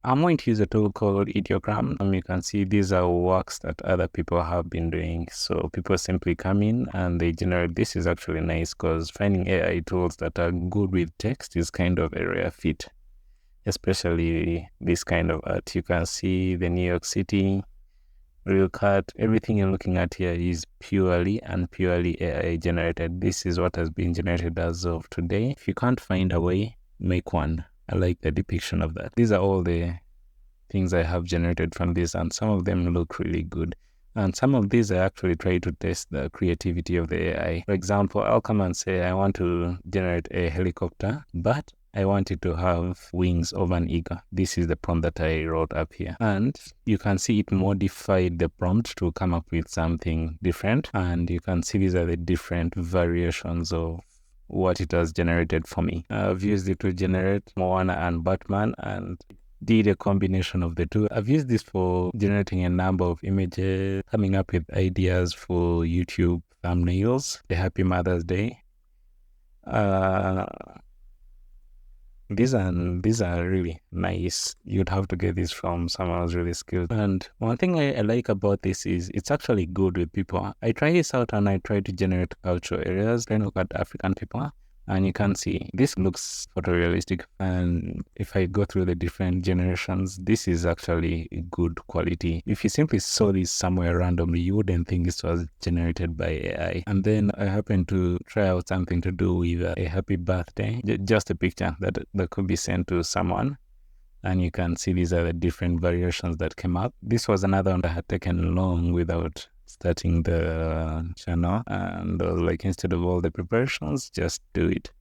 I'm going to use a tool called Ideogram. You can see these are works that other people have been doing. So people simply come in and they generate. This is actually nice because finding AI tools that are good with text is kind of a rare feat, especially this kind of art. You can see the New York City real cut. Everything you're looking at here is purely AI generated. This is what has been generated as of today. If you can't find a way, make one. I like the depiction of that. These are all the things I have generated from this, and some of them look really good. And some of these I actually try to test the creativity of the AI. For example, I'll come and say I want to generate a helicopter, but I want it to have wings of an eagle. This is the prompt that I wrote up here. And you can see it modified the prompt to come up with something different. And you can see these are the different variations of what it has generated for me. I've used it to generate Moana and Batman and did a combination of the two. I've used this for generating a number of images, coming up with ideas for YouTube thumbnails, the Happy Mother's Day. These are really nice. You'd have to get this from someone who's really skilled. And one thing I like about this is it's actually good with people. I try this out and I try to generate cultural areas. Then look at African people. And you can see this looks photorealistic. And if I go through the different generations, this is actually good quality. If you simply saw this somewhere randomly, you wouldn't think this was generated by AI. And then I happened to try out something to do with a happy birthday, just a picture that could be sent to someone. And you can see these are the different variations that came up. This was another one that had taken long without starting the channel, and like, instead of all the preparations, just do it.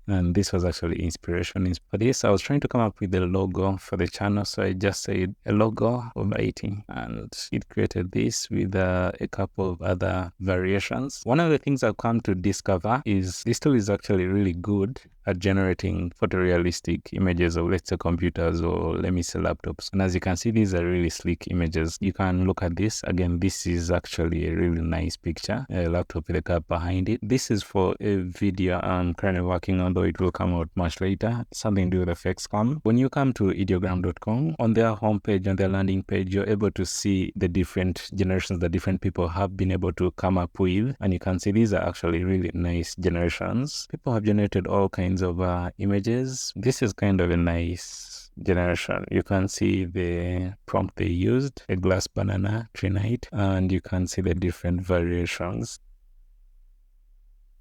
And this was actually inspiration for this. I was trying to come up with a logo for the channel, so I just said a logo of 80, and it created this with a couple of other variations. One of the things I've come to discover is this tool is actually really good at generating photorealistic images of, let's say, computers, or let me say laptops. And as you can see, these are really sleek images. You can look at this. Again, this is actually a really nice picture, a laptop with a cap behind it. This is for a video I'm currently working on, though it will come out much later, something to do with FXCOM. When you come to ideogram.com, on their homepage, on their landing page, you're able to see the different generations that different people have been able to come up with. And you can see these are actually really nice generations. People have generated all kinds of images. This is kind of a nice generation. You can see the prompt they used, a glass banana, tree night, and you can see the different variations.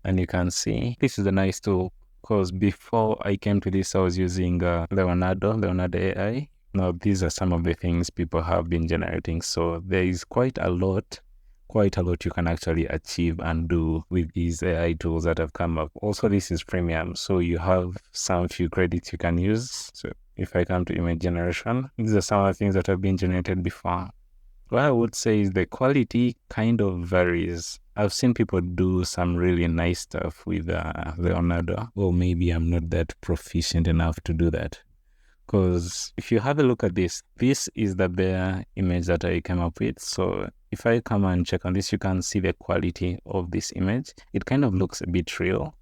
And you can see this is a nice tool, because before I came to this, I was using Leonardo AI. Now, these are some of the things people have been generating. So there is quite a lot you can actually achieve and do with these AI tools that have come up. Also, this is premium, so you have some few credits you can use. So if I come to image generation, these are some of the things that have been generated before. What I would say is the quality kind of varies. I've seen people do some really nice stuff with Leonardo, or maybe I'm not that proficient enough to do that. Because if you have a look at this, this is the bare image that I came up with. So if I come and check on this, you can see the quality of this image. It kind of looks a bit real,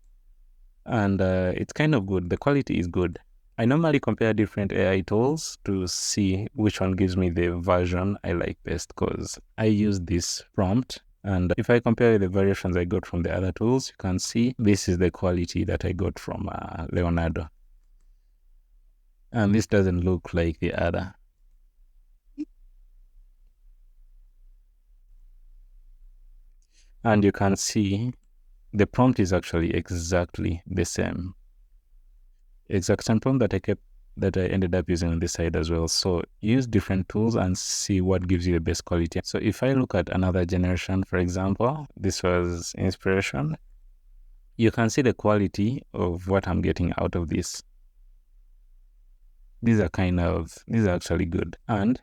and it's kind of good. The quality is good. I normally compare different AI tools to see which one gives me the version I like best, because I use this prompt. And if I compare the variations I got from the other tools, you can see this is the quality that I got from Leonardo. And this doesn't look like the other. And you can see the prompt is actually exactly the same. Exact same prompt that I ended up using on this side as well. So use different tools and see what gives you the best quality. So if I look at another generation, for example, this was inspiration, you can see the quality of what I'm getting out of this. These are actually good. And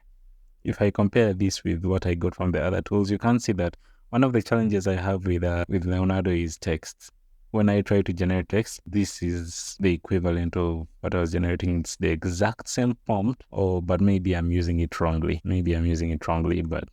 if I compare this with what I got from the other tools, you can see that one of the challenges I have with Leonardo is text. When I try to generate text, this is the equivalent of what I was generating. It's the exact same prompt, but maybe I'm using it wrongly. But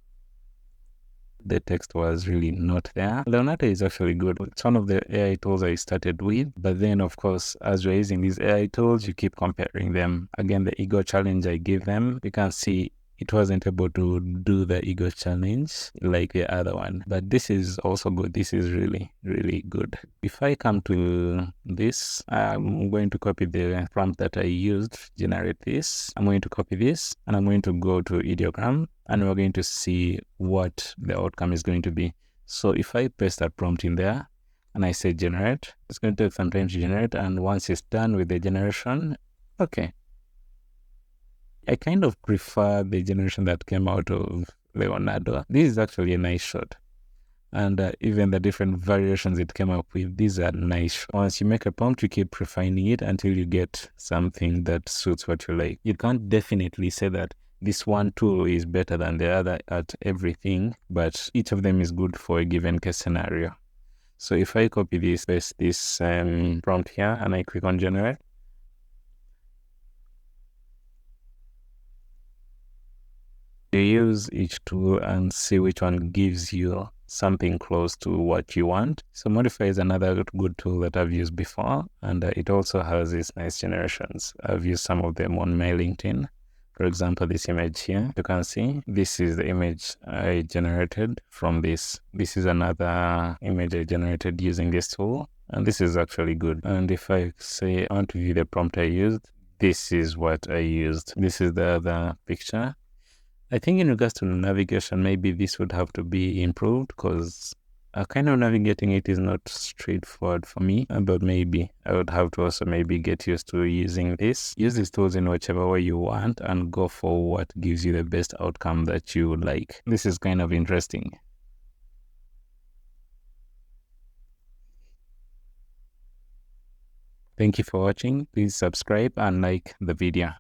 the text was really not there. Leonardo is actually good. It's one of the AI tools I started with, but then of course, as you're using these AI tools, you keep comparing them. Again, the ego challenge I give them, you can see it wasn't able to do the ego challenge like the other one, but this is also good. This is really, really good. If I come to this, I'm going to copy the prompt that I used, generate this. I'm going to copy this and I'm going to go to Ideogram and we're going to see what the outcome is going to be. So if I paste that prompt in there and I say generate, it's going to take some time to generate, and once it's done with the generation, okay. I kind of prefer the generation that came out of Leonardo. This is actually a nice shot. And even the different variations it came up with, these are nice. Once you make a prompt, you keep refining it until you get something that suits what you like. You can't definitely say that this one tool is better than the other at everything, but each of them is good for a given case scenario. So if I copy this, paste this prompt here, and I click on generate, you use each tool and see which one gives you something close to what you want. So Modyfi is another good tool that I've used before, and it also has these nice generations. I've used some of them on my LinkedIn. For example, this image here, you can see this is the image I generated from this. This is another image I generated using this tool, and this is actually good. And if I say I want to view the prompt I used, this is what I used. This is the other picture. I think in regards to navigation, maybe this would have to be improved because kind of navigating it is not straightforward for me, but maybe I would have to also maybe get used to using this. Use these tools in whichever way you want and go for what gives you the best outcome that you would like. This is kind of interesting. Thank you for watching. Please subscribe and like the video.